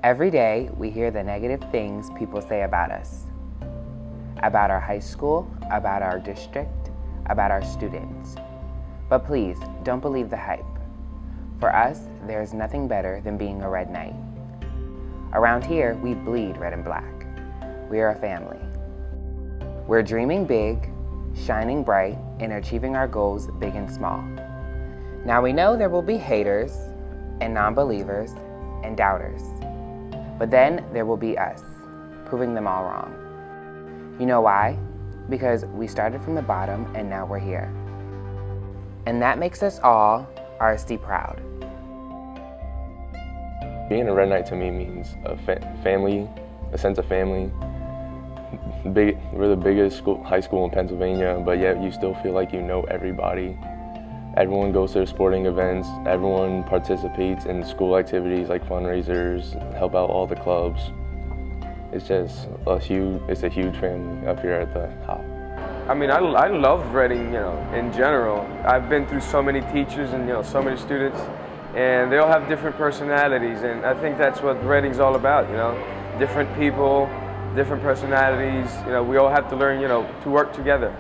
Every day, we hear the negative things people say about us, about our high school, about our district, about our students. But please, don't believe the hype. For us, there is nothing better than being a Red Knight. Around here, we bleed red and black. We are a family. We're dreaming big, shining bright, and achieving our goals big and small. Now we know there will be haters and non-believers and doubters. But then there will be us, proving them all wrong. You know why? Because we started from the bottom and now we're here. And that makes us all RSD proud. Being a Red Knight to me means a family, a sense of family. We're the biggest high school in Pennsylvania, but yet you still feel like you know everybody. Everyone goes to their sporting events, everyone participates in school activities like fundraisers, help out all the clubs. It's just a huge family up here at the Hop. I mean, I love Reading, in general. I've been through so many teachers and, so many students, and they all have different personalities, and I think that's what Reading's all about, different people, different personalities. We all have to learn, to work together,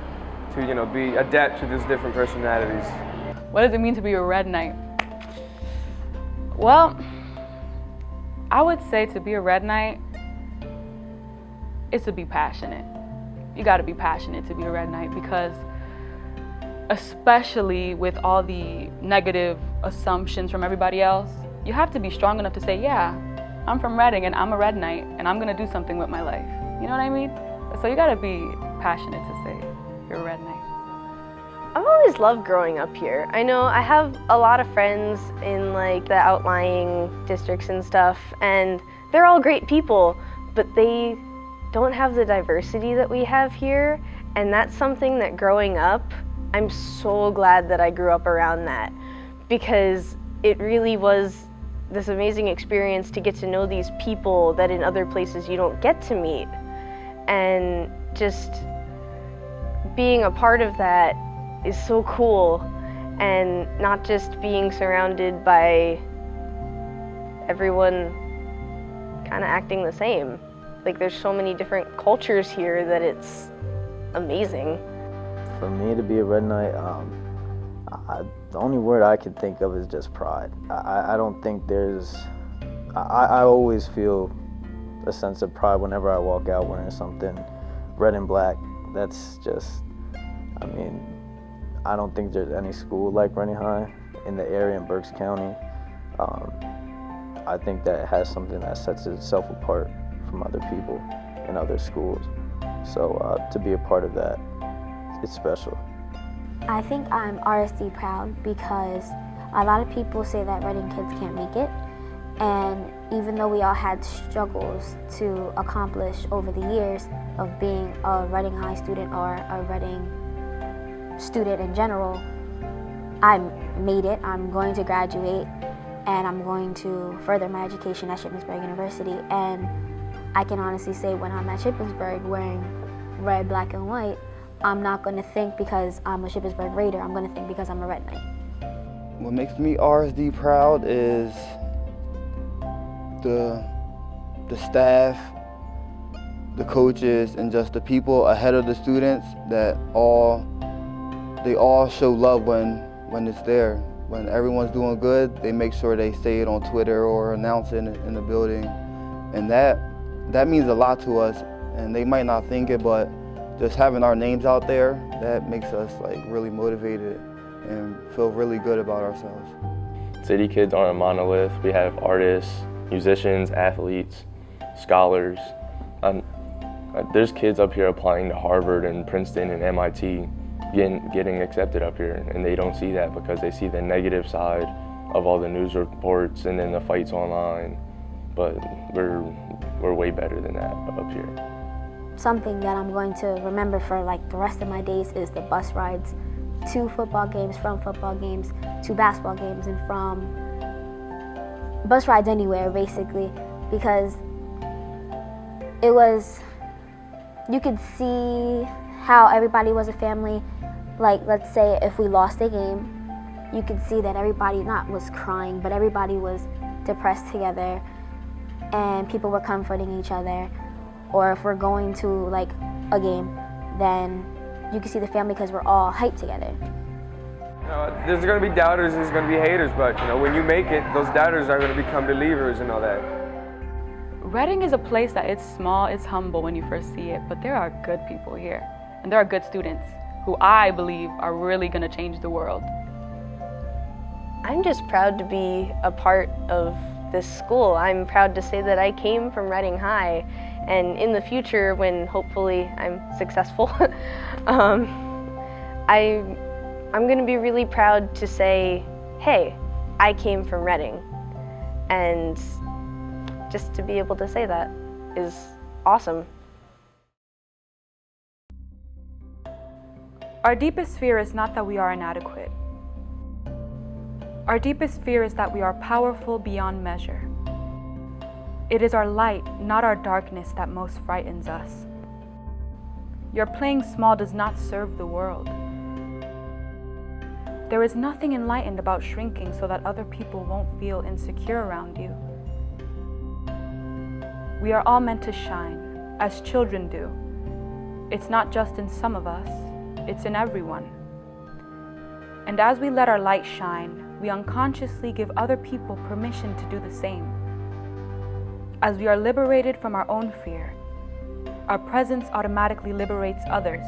to, adapt to these different personalities. What does it mean to be a Red Knight? Well, I would say to be a Red Knight is to be passionate. You gotta be passionate to be a Red Knight, because especially with all the negative assumptions from everybody else, you have to be strong enough to say, yeah, I'm from Reading and I'm a Red Knight and I'm gonna do something with my life. You know what I mean? So you gotta be passionate to say you're a Red Knight. I've always loved growing up here. I know I have a lot of friends in the outlying districts and stuff, and they're all great people, but they don't have the diversity that we have here, and that's something that growing up, I'm so glad that I grew up around that, because it really was this amazing experience to get to know these people that in other places you don't get to meet, and just being a part of that is so cool, and not just being surrounded by everyone kind of acting the same. There's so many different cultures here that it's amazing. For me to be a Red Knight, the only word I can think of is just pride. I don't think there's, I always feel a sense of pride whenever I walk out wearing something red and black. That's just, I don't think there's any school like Reading High in the area in Berks County. I think that it has something that sets itself apart from other people in other schools. So to be a part of that, it's special. I think I'm RSD proud because a lot of people say that Reading kids can't make it. And even though we all had struggles to accomplish over the years of being a Reading High student or a Reading student in general, I made it. I'm going to graduate and I'm going to further my education at Shippensburg University. And I can honestly say when I'm at Shippensburg wearing red, black, and white, I'm not going to think because I'm a Shippensburg Raider, I'm going to think because I'm a Red Knight. What makes me RSD proud is the staff, the coaches, and just the people ahead of the students that they all show love when it's there. When everyone's doing good, they make sure they say it on Twitter or announce it in the building. And that means a lot to us, and they might not think it, but just having our names out there, that makes us really motivated and feel really good about ourselves. City kids aren't a monolith. We have artists, musicians, athletes, scholars. There's kids up here applying to Harvard and Princeton and MIT, getting accepted up here, and they don't see that because they see the negative side of all the news reports and then the fights online. But we're way better than that up here. Something that I'm going to remember for the rest of my days is the bus rides to football games, from football games to basketball games, and from bus rides anywhere basically, because you could see how everybody was a family. Let's say if we lost a game, you could see that everybody not was crying, but everybody was depressed together. and people were comforting each other. Or if we're going to like a game, then you can see the family because we're all hyped together. There's going to be doubters, there's going to be haters, but when you make it, those doubters are going to become believers and all that. Reading is a place that it's small, it's humble when you first see it, but there are good people here. And there are good students who I believe are really going to change the world. I'm just proud to be a part of this school. I'm proud to say that I came from Reading High, and in the future, when hopefully I'm successful, I'm going to be really proud to say, hey, I came from Reading. And just to be able to say that is awesome. Our deepest fear is not that we are inadequate. Our deepest fear is that we are powerful beyond measure. It is our light, not our darkness, that most frightens us. Your playing small does not serve the world. There is nothing enlightened about shrinking so that other people won't feel insecure around you. We are all meant to shine, as children do. It's not just in some of us, it's in everyone. And as we let our light shine, we unconsciously give other people permission to do the same. As we are liberated from our own fear, our presence automatically liberates others.